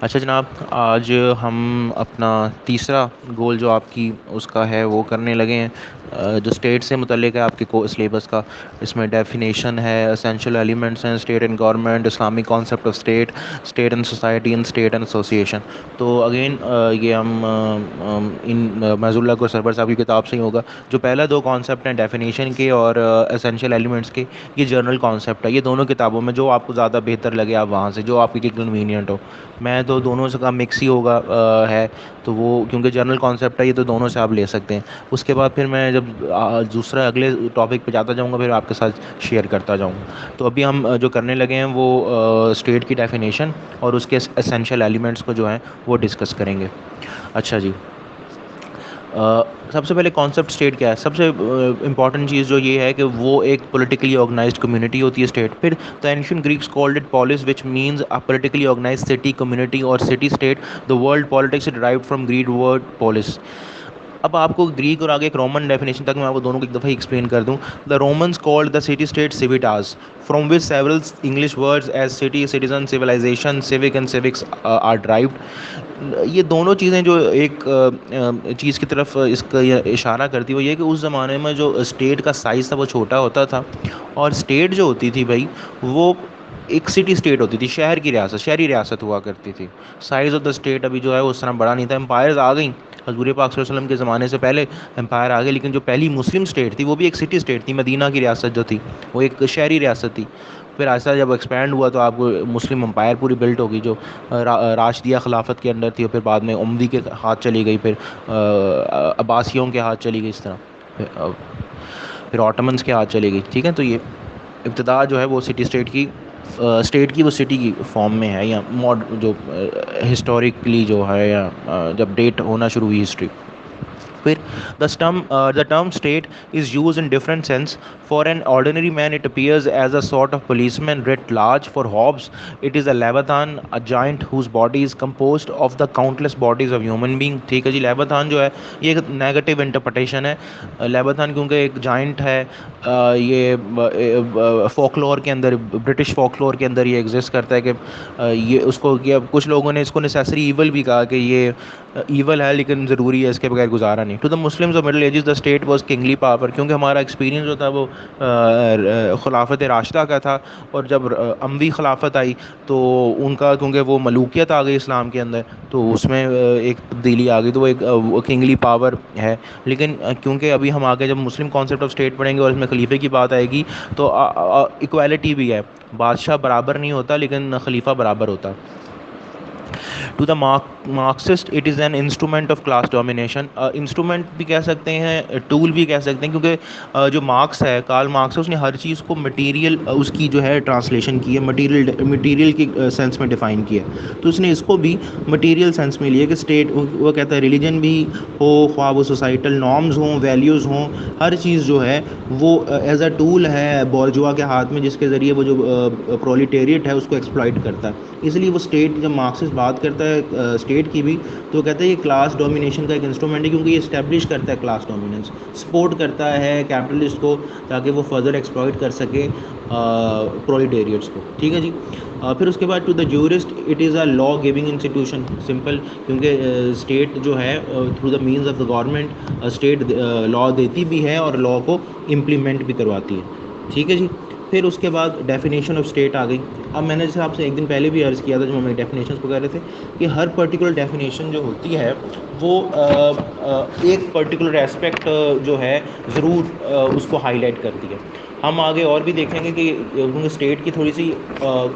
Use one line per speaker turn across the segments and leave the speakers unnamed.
अच्छा जनाब, आज हम अपना तीसरा गोल जो आपकी उसका है वो करने लगे हैं। जो स्टेट से मुतल्लिक है आपके को सिलेबस का। इसमें डेफिनेशन है, एसेंशियल एलिमेंट्स हैं, state and government, Islamic concept of state, state and society and state and association. तो अगेन ये हम इन मज़ुल्ला को सरबर साहब की किताब से ही होगा। जो पहला दो कॉन्सेप्ट हैं डेफिनेशन के और एसेंशियल एलिमेंट्स के, ये जर्नल कॉन्सेप्ट है। ये दोनों किताबों में जो आपको ज़्यादा बेहतर लगे आप वहाँ से, जो आपके लिए कन्वीनियंट हो। मैं तो दोनों से का मिक्स ही होगा है। तो वो क्योंकि जर्नल कॉन्सेप्ट है ये, तो दोनों से आप ले सकते हैं। उसके बाद फिर मैं जब दूसरा अगले टॉपिक पे जाता जाऊंगा फिर आपके साथ शेयर करता जाऊंगा। तो अभी हम जो करने लगे हैं वो स्टेट की डेफिनेशन और उसके एसेंशियल एलिमेंट्स को जो है वो डिस्कस करेंगे। अच्छा जी। सबसे पहले कॉन्सेप्ट स्टेट क्या है। सबसे इंपॉर्टेंट चीज़ जो ये है कि वो एक पॉलिटिकली ऑर्गेनाइज्ड कम्युनिटी होती है स्टेट। फिर the ancient Greeks called it polis which means a politically organised city community और city state. The world politics derived from Greek word polis. अब आपको ग्रीक और आगे एक रोमन डेफिनेशन तक मैं आपको दोनों को एक दफ़ा एक्सप्लेन कर दूं। The Romans called the city state civitas, from which several English words as city, citizen, civilisation, civic and civics are derived. ये दोनों चीज़ें जो एक चीज़ की तरफ इसका इशारा करती है वो ये कि उस ज़माने में जो स्टेट का साइज़ था वो छोटा होता था। और स्टेट जो होती थी भाई, वो एक सिटी स्टेट होती थी, शहर की रियासत, शहरी रियासत हुआ करती थी। साइज़ ऑफ द स्टेट अभी जो है वो उस तरह बड़ा नहीं था। एम्पायर्स आ गई हजूर पाक सल्लल्लाहु अलैहि वसल्लम के ज़माने से पहले। एम्पायर आ गए, लेकिन जो पहली मुस्लिम स्टेट थी वो भी एक सिटी स्टेट थी। मदीना की रियासत जो थी वो एक शहरी रियासत थी। फिर ऐसा जब एक्सपैंड हुआ तो आपको मुस्लिम एम्पायर पूरी बिल्ट होगी जो राशिदिया खिलाफत के अंडर थी, और फिर बाद में उमवी के हाथ चली गई, फिर अब्बासियों के हाथ चली गई इस तरह। फिर ऑटमन्स के हाथ चली गई। ठीक है, तो ये इब्तदा जो है वो सिटी स्टेट की, स्टेट की वो सिटी की फॉर्म में है, या मॉड जो हिस्टोरिकली जो है, या जब डेट होना शुरू हुई हिस्ट्री। फिर the term state is used in different sense. For an ordinary man it appears as a sort of policeman writ large. For Hobbes it is a leviathan, a giant whose body is composed of the countless bodies of human being। ठीक है जी। लेविथान जो है ये एक negative interpretation है। लेविथान क्योंकि एक giant है। ये फोकलोर के अंदर, ब्रिटिश फोकलोर के अंदर ये एग्जिस्ट करता है कि ये उसको, ये कुछ लोगों ने इसको नेसेसरी ईवल भी कहा कि ये ईवल है लेकिन ज़रूरी है, इसके बगैर गुजारा नहीं। To the Muslims of middle ages the state was kingly power, क्योंकि हमारा एक्सपीरियंस जो था वो खिलाफत राशिदा का था। और जब अमवी खिलाफत आई तो उनका, क्योंकि वो मलूकियत आ गई इस्लाम के अंदर, तो उसमें एक तब्दीली आ गई, तो वो एक किंगली पावर है। लेकिन क्योंकि अभी हम आगे जब मुस्लिम कॉन्सेप्ट ऑफ स्टेट पढ़ेंगे और इसमें खलीफे की बात आएगी तो इक्वालिटी भी है। बादशाह बराबर नहीं होता लेकिन खलीफा बराबर होता है। To the Marxist it is an instrument of class domination. Instrument भी कह सकते हैं, टूल भी कह सकते हैं, क्योंकि जो मार्क्स है, कार्ल मार्क्स है, उसने हर चीज़ को मटेरियल उसकी जो है ट्रांसलेशन की है, मटेरियल की सेंस में डिफ़ाइन किया है। तो उसने इसको भी मटेरियल सेंस में लिया कि स्टेट, वो कहता है रिलीजन भी हो, ख्वाह वो सोसाइटल नॉर्म्स हों, वैल्यूज़ हों, हर चीज़ जो है वो एज अ टूल है बॉर्जुआ के हाथ में, जिसके ज़रिए वो जो प्रोलिटेरिएट है उसको एक्सप्लॉइट करता है। इसलिए वो स्टेट, जब मार्क्सिस्ट बात करता है स्टेट की भी, तो कहता है ये क्लास डोमिनेशन का एक इंस्ट्रूमेंट है, क्योंकि ये इस्टेब्लिश करता है क्लास डोमिनेंस, सपोर्ट करता है कैपिटलिस्ट को ताकि वो फर्दर एक्सप्लॉइट कर सके प्रोलिटेरियट्स को। ठीक है जी। फिर उसके बाद to the jurist it is a law giving institution. Simple, क्योंकि स्टेट जो है through the means of the government state law देती भी है और लॉ को इम्प्लीमेंट भी करवाती है। ठीक है जी। फिर उसके बाद डेफिनेशन ऑफ स्टेट आ गई। अब मैंने जैसे आपसे एक दिन पहले भी अर्ज़ किया था जब हम डेफिनेशन को कह रहे थे कि हर पर्टिकुलर डेफिनेशन जो होती है वो एक पर्टिकुलर एस्पेक्ट जो है ज़रूर उसको हाईलाइट करती है। हम आगे और भी देखेंगे कि क्योंकि स्टेट की थोड़ी सी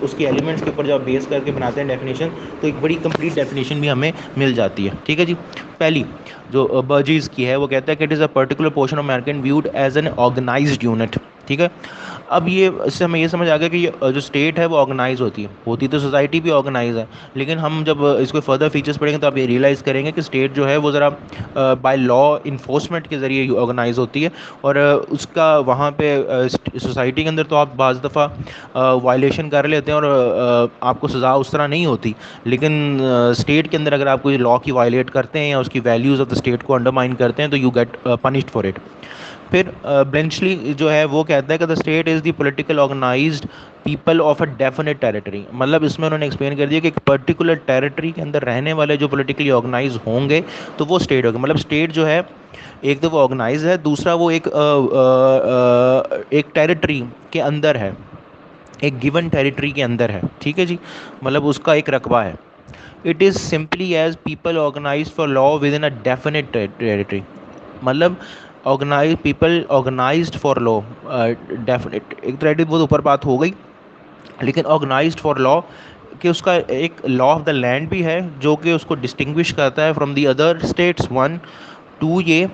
उसकी एलिमेंट्स के ऊपर जब बेस करके बनाते हैं डेफिनेशन, तो एक बड़ी कंप्लीट डेफिनेशन भी हमें मिल जाती है। ठीक है जी। पहली जो बर्जीज की है वो कहता है कि it is a particular portion of mankind viewed as an organised unit. ठीक है। अब ये, इससे हमें ये समझ आ गया कि ये जो स्टेट है वो ऑर्गेनाइज होती तो सोसाइटी भी ऑर्गेनाइज है। लेकिन हम जब इसको फर्दर फीचर्स पढ़ेंगे तो आप ये रियलाइज़ करेंगे कि स्टेट जो है वो ज़रा बाय लॉ इन्फोर्समेंट के ज़रिए ऑर्गेनाइज होती है। और उसका वहाँ पे सोसाइटी के अंदर तो आप बाज़ दफ़ा वायलेशन कर लेते हैं और आपको सज़ा उस तरह नहीं होती। लेकिन स्टेट के अंदर अगर आप कोई लॉ की वायलेट करते हैं या उसकी वैल्यूज़ ऑफ द स्टेट को अंडरमाइन करते हैं तो you get punished for it. फिर ब्लेंचली जो है वो कहता है कि the state is the political organised people of a definite territory. मतलब इसमें उन्होंने एक्सप्लेन कर दिया कि एक पर्टिकुलर टेरिटरी के अंदर रहने वाले जो पॉलिटिकली ऑर्गेनाइज होंगे तो वो स्टेट होगा। मतलब स्टेट जो है एक तो वो ऑर्गेनाइज है, दूसरा वो एक टेरिटरी के अंदर है, एक गिवन टेरिटरी के अंदर है, ठीक है जी, मतलब उसका एक रकबा है। It is simply as people organise for law within a definite territory. मतलब organise people organised for law, definite एक टेरिटरी बहुत ऊपर बात हो गई, लेकिन ऑर्गेनाइज्ड फॉर लॉ कि उसका एक लॉ ऑफ द लैंड भी है जो कि उसको डिस्टिंग्विश करता है from the other states. One, two ये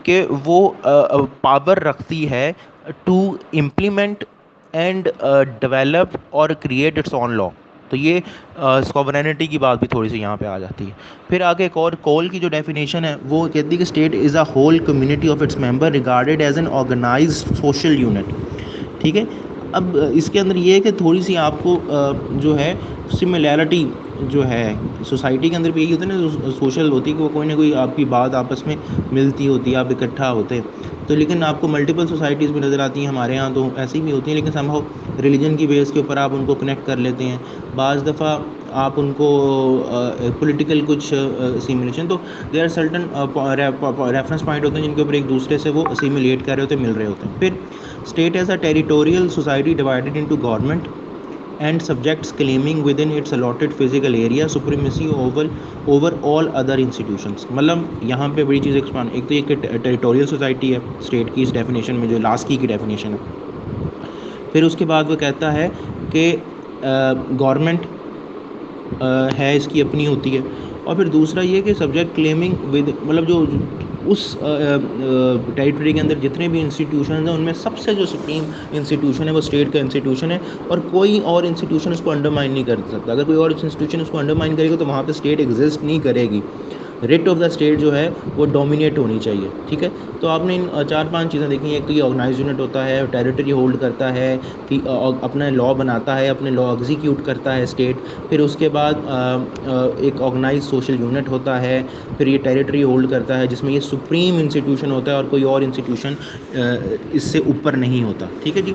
कि वो पावर रखती है टू इम्प्लीमेंट एंड डेवलप और क्रिएट इट्स ऑन लॉ। तो ये सॉवरेनिटी की बात भी थोड़ी सी यहाँ पे आ जाती है। फिर आगे एक और कॉल की जो डेफिनेशन है वो कहती है कि state is a whole community of its member regarded as an organised social unit, ठीक है। अब इसके अंदर ये है कि थोड़ी सी आपको जो है सिमिलैरिटी जो है सोसाइटी के अंदर भी यही होता है ना, सोशल होती है कि वो कोई ना कोई आपकी बात आपस में मिलती होती है, आप इकट्ठा होते हैं। तो लेकिन आपको मल्टीपल सोसाइटीज़ में नज़र आती हैं, हमारे यहाँ तो ऐसी भी होती हैं, लेकिन समहाउ रिलीजन की बेस के ऊपर आप उनको कनेक्ट कर लेते हैं। बाज़ दफ़ा आप उनको पॉलिटिकल कुछ सिमुलेशन, तो there are certain reference point होते हैं जिनके ऊपर एक दूसरे से वो सिमुलेट कर रहे होते हैं, मिल रहे होते हैं। फिर state as a territorial society divided into government and subjects claiming within its allotted physical area supremacy over all other institutions। मतलब यहाँ पे बड़ी चीज़ एक्सपांड, एक तो ये टेरिटोरियल सोसाइटी है स्टेट की इस डेफिनेशन में जो लास्ट की डेफिनेशन है। फिर उसके बाद वो कहता है कि गवर्नमेंट है इसकी अपनी होती है। और फिर दूसरा ये कि सब्जेक्ट क्लेमिंग विद, मतलब जो उस टेरिटरी के अंदर जितने भी इंस्टीट्यूशन हैं उनमें सबसे जो सुप्रीम इंस्टीट्यूशन है वो स्टेट का इंस्टीट्यूशन है, और कोई और इंस्टीट्यूशन उसको अंडरमाइन नहीं कर सकता। अगर कोई और इंस्टीट्यूशन उसको अंडरमाइन करेगा तो वहाँ पे स्टेट एग्जिस्ट नहीं करेगी। रेट ऑफ द स्टेट जो है वो डोमिनेट होनी चाहिए, ठीक है। तो आपने इन चार पांच चीज़ें देखी हैं। एक तो ये ऑर्गेनाइज यूनिट होता है, टेरिटरी होल्ड करता है, कि अपना लॉ बनाता है, अपने लॉ एग्जीक्यूट करता है स्टेट। फिर उसके बाद एक ऑर्गेनाइज सोशल यूनिट होता है। फिर ये टेरिटरी होल्ड करता है जिसमें ये सुप्रीम इंस्टीट्यूशन होता है और कोई और इंस्टीट्यूशन इससे ऊपर नहीं होता, ठीक है जी।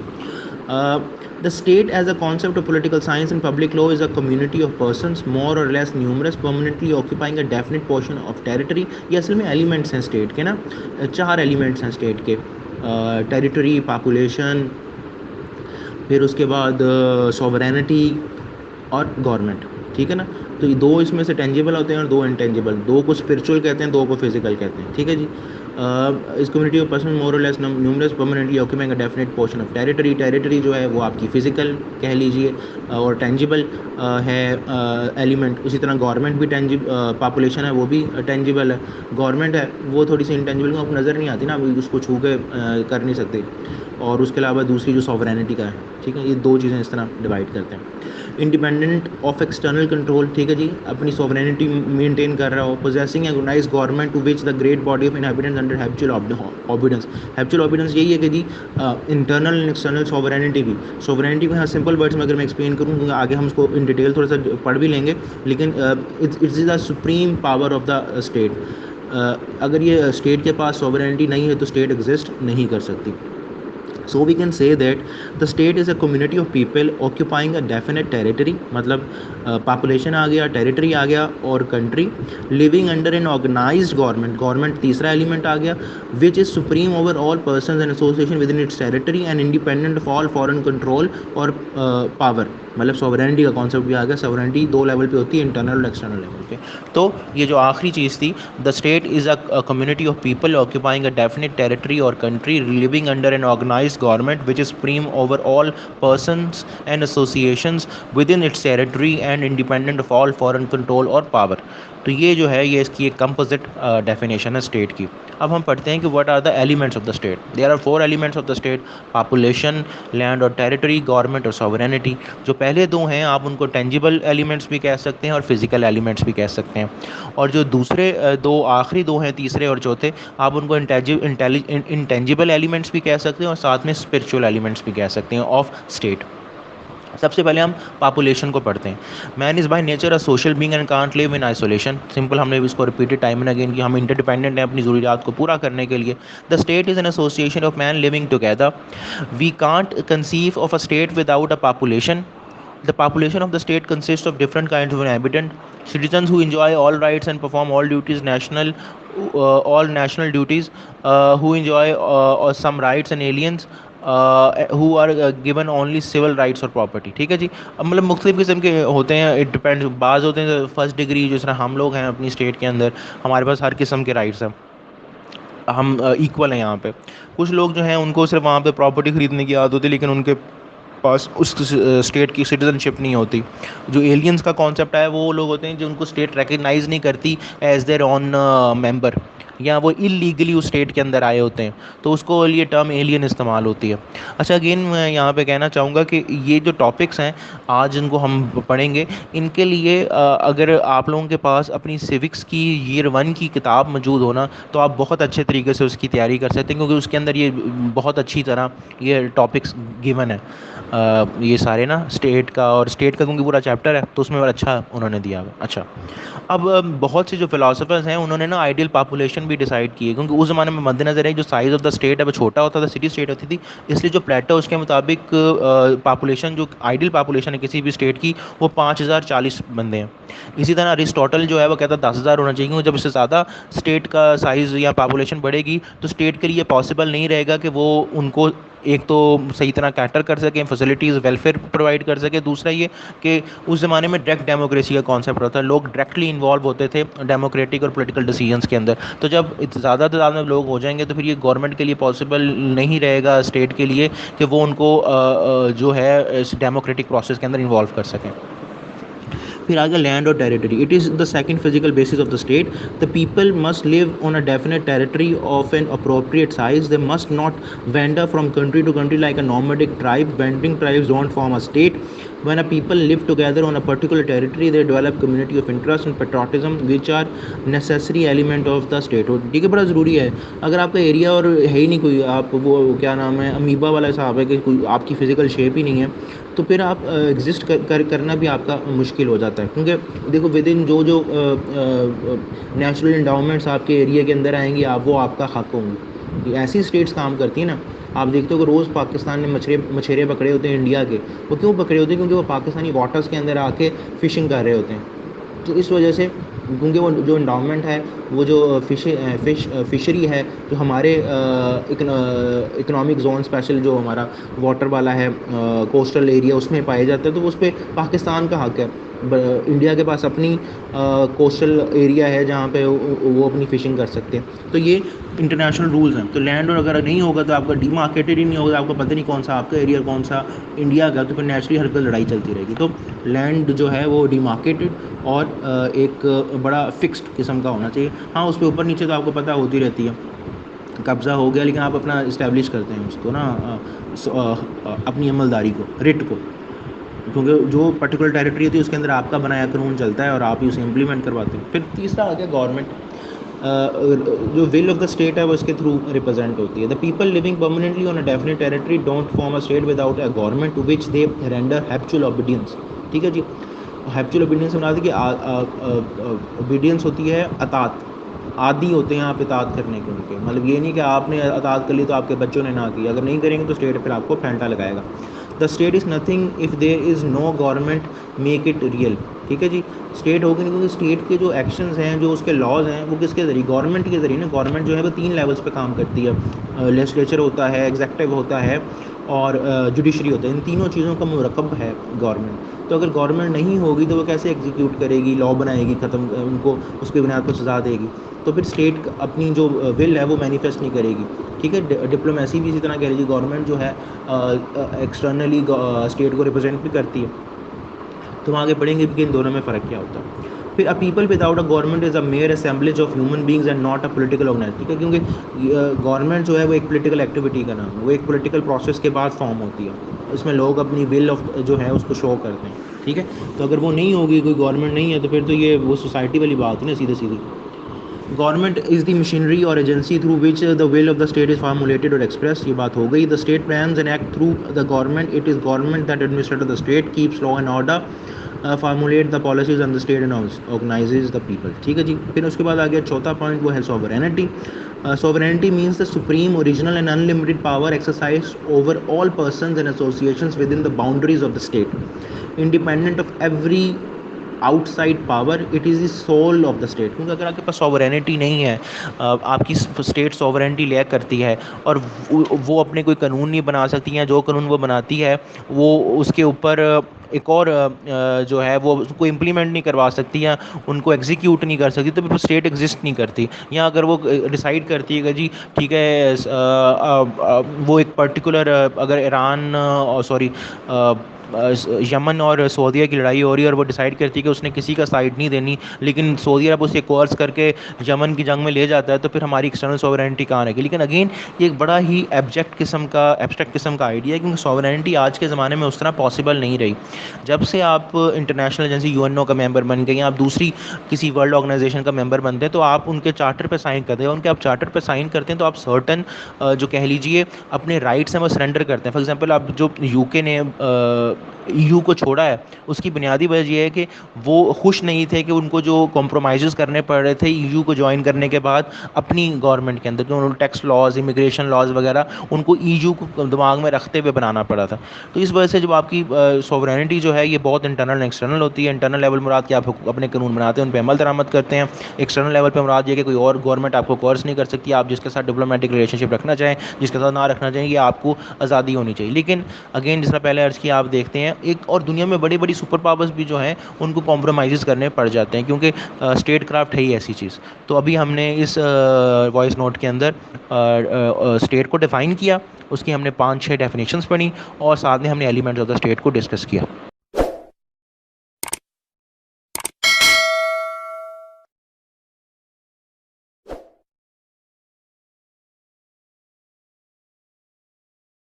The state as a concept of political science and public law is a community of persons more or less numerous permanently occupying a definite portion of territory। ये असल में एलिमेंट्स हैं स्टेट के ना, चार एलिमेंट्स हैं स्टेट के, territory, population, फिर उसके बाद सॉवरेनिटी और गवर्नमेंट, ठीक है ना। तो ये दो इसमें से टेंजिबल होते हैं और दो इंटेंजिबल, दो को स्पिरिचुअल कहते हैं, दो को फिजिकल कहते हैं, ठीक है जी। इस कम्युनिटी ऑफ पर्सन मोर और less numerous permanently occupying a definite portion of territory. Territory जो है वो आपकी फिजिकल कह लीजिए, और टेंजिबल है एलिमेंट। उसी तरह गवर्नमेंट भी पॉपुलेशन है वो भी टेंजिबल है। गवर्नमेंट है वो थोड़ी सी इंटेंजिबल, आपको नज़र नहीं आती ना, अभी उसको छू के कर नहीं सकते। और उसके अलावा दूसरी जो सॉवरेनिटी का है, ठीक है, ये दो चीज़ें इस तरह डिवाइड करते हैं। इंडिपेंडेंट ऑफ एक्सटर्नल कंट्रोल, ठीक है जी, अपनी सॉवरेनिटी मेंटेन कर रहा हो। Possessing organise government to which the great body of inhabitants under habitual obedience. Habitual obedience यही है कि जी इंटरनल एंड एक्सटर्नल सॉवरेनिटी भी, सॉवरेनिटी को यहाँ सिंपल वर्ड्स में अगर मैं एक्सप्लेन करूँ, क्योंकि आगे हम उसको इन डिटेल थोड़ा सा पढ़ भी लेंगे, लेकिन it's is the supreme power of the state. अगर ये स्टेट के पास सॉवरेनिटी नहीं है तो स्टेट एग्जिस्ट नहीं कर सकती। So we can say that the state is a community of people occupying a definite territory, मतलब population आ गया, territory आ गया और country, living under an organized government, government तीसरा element आ गया, which is supreme over all persons and association within its territory and independent of all foreign control और power। मतलब sovereignty का concept भी आ गया। सॉवरेनिटी दो लेवल पे होती है, इंटरनल और एक्सटर्नल लेवल पे। तो ये जो आखिरी चीज़ थी, the state is a community of people occupying a definite territory और country living under an organised government which is supreme over all persons and associations within its territory and independent of all foreign control और power. तो ये जो है ये इसकी एक composite definition है स्टेट की। अब हम पढ़ते हैं कि what are the elements of the state. There are four elements of the state: population, land और टेरिटरी, गवर्नमेंट और सॉवरेनिटी। जो पहले दो हैं आप उनको टेंजिबल एलिमेंट्स भी कह सकते हैं और फिजिकल एलिमेंट्स भी कह सकते हैं, और जो दूसरे दो आखिरी दो हैं, तीसरे और चौथे, आप उनको इंटेंजिबल एलिमेंट्स भी कह सकते हैं और साथ में स्पिरिचुअल एलिमेंट्स भी कह सकते हैं ऑफ स्टेट। सबसे पहले हम पॉपुलेशन को पढ़ते हैं। Man is by nature a social being and can't live in isolation. Simple, हमने भी इसको रिपीटेड टाइम एंड अगेन कि हम इंटरडिपेंडेंट हैं अपनी ज़रूरियात को पूरा करने के लिए। The state is an association of man living together. We can't conceive of a state without a population. The population of the state consists of different kinds of inhabitants, citizens who enjoy all rights and perform all duties national, all national duties, who enjoy some rights, and aliens who are given only civil rights और property. ठीक है जी। अब मतलब मुख्तलिफ किस्म के होते हैं, इट डिपेंड्स। बाज़ होते हैं फर्स्ट डिग्री, जिस तरह हम लोग हैं अपनी स्टेट के अंदर, हमारे पास हर किस्म के राइट्स हैं, हम इक्वल हैं यहाँ पे। कुछ लोग जो हैं उनको सिर्फ वहाँ पे प्रॉपर्टी खरीदने की आदत होती है, लेकिन उनके पास उस स्टेट की सिटीजनशिप नहीं होती। जो एलियंस का कॉन्सेप्ट है, वो लोग होते हैं जो उनको स्टेट रिकग्नाइज नहीं करती एज देयर ऑन मेंबर, या वो इलीगली उस स्टेट के अंदर आए होते हैं, तो उसको लिए टर्म एलियन इस्तेमाल होती है। अच्छा, अगेन मैं यहाँ पे कहना चाहूँगा कि ये जो टॉपिक्स हैं आज जिनको हम पढ़ेंगे, इनके लिए अगर आप लोगों के पास अपनी सिविक्स की ईयर 1 की किताब मौजूद हो ना, तो आप बहुत अच्छे तरीके से उसकी तैयारी कर सकते हैं, क्योंकि उसके अंदर ये बहुत अच्छी तरह ये टॉपिक्स गिवन है। ये सारे ना स्टेट का, और स्टेट का क्योंकि पूरा चैप्टर है तो उसमें और अच्छा उन्होंने दिया हुआ है। अच्छा, अब बहुत से जो फिलोसफर्स हैं उन्होंने ना आइडियल पॉपुलेशन भी डिसाइड की है, क्योंकि उस ज़माने में मद्देनजर है जो साइज़ ऑफ द स्टेट है वो छोटा होता था, सिटी स्टेट होती थी। इसलिए जो प्लेटो उसके मुताबिक पॉपुलेशन, जो आइडियल पॉपुलेशन है किसी भी स्टेट की, वो 5040 बंदे हैं। इसी तरह अरिस्टोटल जो है वो कहता है 10,000 होना चाहिए, क्योंकि जब इससे ज़्यादा स्टेट का साइज़ या पॉपुलेशन बढ़ेगी तो स्टेट के लिए पॉसिबल नहीं रहेगा कि वो उनको एक तो सही तरह कैटर कर सकें, फैसिलिटीज़ वेलफेयर प्रोवाइड कर सके। दूसरा ये कि उस ज़माने में डायरेक्ट डेमोक्रेसी का कॉन्सेप्ट होता है, लोग डायरेक्टली इन्वॉल्व होते थे डेमोक्रेटिक और पॉलिटिकल डिसीजंस के अंदर। तो जब ज़्यादा से ज़्यादा लोग हो जाएंगे तो फिर ये गवर्नमेंट के लिए पॉसिबल नहीं रहेगा, स्टेट के लिए, कि वो उनको जो है इस डेमोक्रेटिक प्रोसेस के अंदर इन्वॉल्व कर सकें। फिर आ गया लैंड और territory. It is the second physical basis of the state. The people must live on a definite territory of an appropriate size. They must not wander from country to country like a nomadic tribe. Wandering tribes don't form a state. When a people live together on a particular territory, they develop community of interest and patriotism, which are necessary element of the statehood. ठीक है, बड़ा ज़रूरी है। अगर आपका area और है ही नहीं कोई, आप वो क्या नाम है, अमीबा वाला हिसाब है कि कोई आपकी फ़िज़िकल शेप ही नहीं है, तो फिर आप एग्जिस्ट करना भी आपका मुश्किल हो जाता है। क्योंकि देखो, विद इन जो जो नेचुरल इंडाउमेंट्स आपके एरिया के अंदर आएंगी, आप वो आपका हक होंगी। ऐसी स्टेट्स काम करती हैं ना, आप देखते हो कि रोज़ पाकिस्तान ने मछेरे पकड़े होते हैं इंडिया के। वो क्यों पकड़े होते हैं? क्योंकि वो पाकिस्तानी वाटर्स के अंदर आके फ़िशिंग कर रहे होते हैं। तो इस वजह से, क्योंकि वो जो इंडाउमेंट है, वो जो फिशरी है, जो हमारे इकोनॉमिक जोन स्पेशल जो हमारा वाटर वाला है, कोस्टल एरिया, उसमें पाए जाते हैं, तो उस पर पाकिस्तान का हक है। इंडिया के पास अपनी कोस्टल एरिया है जहाँ पे वो अपनी फ़िशिंग कर सकते हैं। तो ये इंटरनेशनल रूल्स हैं। तो लैंड और अगर नहीं होगा तो आपका डिमार्केटेड ही नहीं होगा, आपको पता नहीं कौन सा आपका एरिया, कौन सा इंडिया का, तो फिर नेचुरली हर कोई लड़ाई चलती रहेगी। तो लैंड जो है वो डिमार्केटेड और एक बड़ा फिक्स्ड किस्म का होना चाहिए। हाँ, उस पर ऊपर नीचे तो आपको पता होती रहती है, कब्ज़ा हो गया, लेकिन आप अपना इस्टेब्लिश करते हैं उसको ना, अपनी अमलदारी को, रिट को, क्योंकि जो पर्टिकुलर टेरिटरी होती है उसके अंदर आपका बनाया कानून चलता है और आप ही उसे इम्प्लीमेंट करवाते हैं। फिर तीसरा आ गया गवर्नमेंट। जो विल ऑफ द स्टेट है वो इसके थ्रू रिप्रेजेंट होती है। The people living permanently on a definite territory don't form a state without a government to which they render habitual obedience. ठीक है जी। हैप्चुअल ओबीडियंस बना दी कि ओबीडियंस होती है अतात, आदि होते हैं आप इतात करने के उनके। मतलब ये नहीं कि आपने अतात कर ली तो आपके बच्चों ने ना की, अगर नहीं करेंगे तो स्टेट फिर आपको फेंटा लगाएगा। The state is nothing if there is no government make it real. ठीक है जी। स्टेट होगी नहीं, क्योंकि स्टेट के जो एक्शंस हैं, जो उसके लॉज हैं, वो किसके ज़रिए? गवर्नमेंट के ज़रिए ना। गवर्नमेंट जो है वो 3 लेवल्स पे काम करती है, लेजिस्लेचर होता है, एग्जेक्टिव होता है और जुडिशरी होता है। इन तीनों चीज़ों का मुरकब है गवर्नमेंट। तो अगर गवर्नमेंट नहीं होगी तो वो कैसे एग्जीक्यूट करेगी, लॉ बनाएगी, ख़त्म उनको उसके बुनियाद पर सज़ा देगी? तो फिर स्टेट अपनी जो विल है वो मैनिफेस्ट नहीं करेगी। ठीक है। डिप्लोमेसी भी इसी तरह कह लीजिए, गवर्नमेंट जो है एक्सटर्नली स्टेट को रिप्रेजेंट भी करती है। तो आगे पढ़ेंगे कि इन दोनों में फ़र्क क्या होता है। फिर a people without a government is a mere assemblage of human beings and not a political organisation. ठीक है, क्योंकि गवर्नमेंट जो है वो एक पोलिटिकल एक्टिविटी का नाम है, वो एक पोलिटिकल प्रोसेस के बाद फॉर्म होती है। इसमें लोग अपनी विल ऑफ जो है उसको शो करते हैं। ठीक है। तो अगर वो नहीं होगी, कोई गवर्नमेंट नहीं है, तो फिर तो ये वो सोसाइटी वाली बात है ना, सीधे सीधी। गवर्नमेंट इज़ द मशीनरी और agency through which the will of the state is formulated और एक्सप्रेस, ये बात हो गई। The state plans and act through the government, it is government that administrate the state, keeps law and order, formulate the policies on the state and organises the people. ठीक है जी। फिर उसके बाद आ गया चौथा पॉइंट, वो है sovereignty. Sovereignty means the supreme, original, and unlimited power exercised over all persons and associations within the boundaries of the state, independent of every outside power, it is the soul of the state. क्योंकि अगर आपके पास sovereignty नहीं है, आपकी state sovereignty lack करती है और वो अपने कोई कानून नहीं बना सकती हैं, जो कानून वो बनाती है वो उसके ऊपर एक और जो है वो उसको इम्प्लीमेंट नहीं करवा सकती या उनको एग्जीक्यूट नहीं कर सकती, तो फिर स्टेट एग्जिस्ट नहीं करती। या अगर वो डिसाइड करती है कि जी ठीक है, वो एक पर्टिकुलर, अगर ईरान सॉरी यमन और सऊदीया की लड़ाई हो रही है और वो डिसाइड करती है कि उसने किसी का साइड नहीं देनी, लेकिन सऊदी अरब उसे कोर्स करके यमन की जंग में ले जाता है, तो फिर हमारी एक्सटर्नल सॉवरेनिटी कहाँ रहेगी। लेकिन अगेन ये एक बड़ा ही एब्स्ट्रैक्ट किस्म का आइडिया है, क्योंकि सॉवरेनिटी आज के ज़माने में उस तरह पॉसिबल नहीं रही। जब से आप इंटरनेशनल एजेंसी यूएनओ का मेंबर बन गए या आप दूसरी किसी वर्ल्ड ऑर्गेनाइजेशन का मेंबर बनते हैं, तो आप उनके चार्टर पर साइन करते हैं। उनके आप चार्टर पर साइन करते हैं तो आप सर्टन जो कह लीजिए अपने राइट्स हैं वो सरेंडर करते हैं। फॉर एग्जांपल आप जो यूके ने ईयू को छोड़ा है, उसकी बुनियादी वजह यह है कि वो खुश नहीं थे कि उनको जो कॉम्प्रोमाइज़ करने पड़ रहे थे ईयू को ज्वाइन करने के बाद अपनी गवर्नमेंट के अंदर, जो टैक्स लॉज, इमिग्रेशन लॉज वगैरह, उनको ईयू को दिमाग में रखते हुए बनाना पड़ा था। तो इस वजह से जब आपकी सॉवरेनिटी जो है ये बहुत इंटरनल एंड एक्सटर्नल होती है। इंटरनल लेवल मुराद कि आप अपने कानून बनाते हैं, उन पर अमल दरामद करते हैं। एक्सटर्नल लेवल पर मुराद ये कि कोई और गवर्नमेंट आपको कोर्स नहीं कर सकती, आप जिसके साथ डिप्लोमेटिक रिलेशनशिप रखना चाहें, जिसके साथ ना रखना चाहें, ये आपको आज़ादी होनी चाहिए। लेकिन अगेन जिस तरह पहले अर्ज़ किया, आप देखते हैं एक और दुनिया में बड़ी बड़ी सुपर पावर्स भी जो हैं उनको कॉम्प्रोमाइज़ करने पड़ जाते हैं, क्योंकि स्टेट क्राफ्ट है ही ऐसी चीज़। तो अभी हमने इस वॉइस नोट के अंदर स्टेट को डिफ़ाइन किया, उसकी हमने 5-6 डेफिनेशंस पढ़ी और साथ में हमने एलिमेंट्स ऑफ द स्टेट को डिस्कस किया।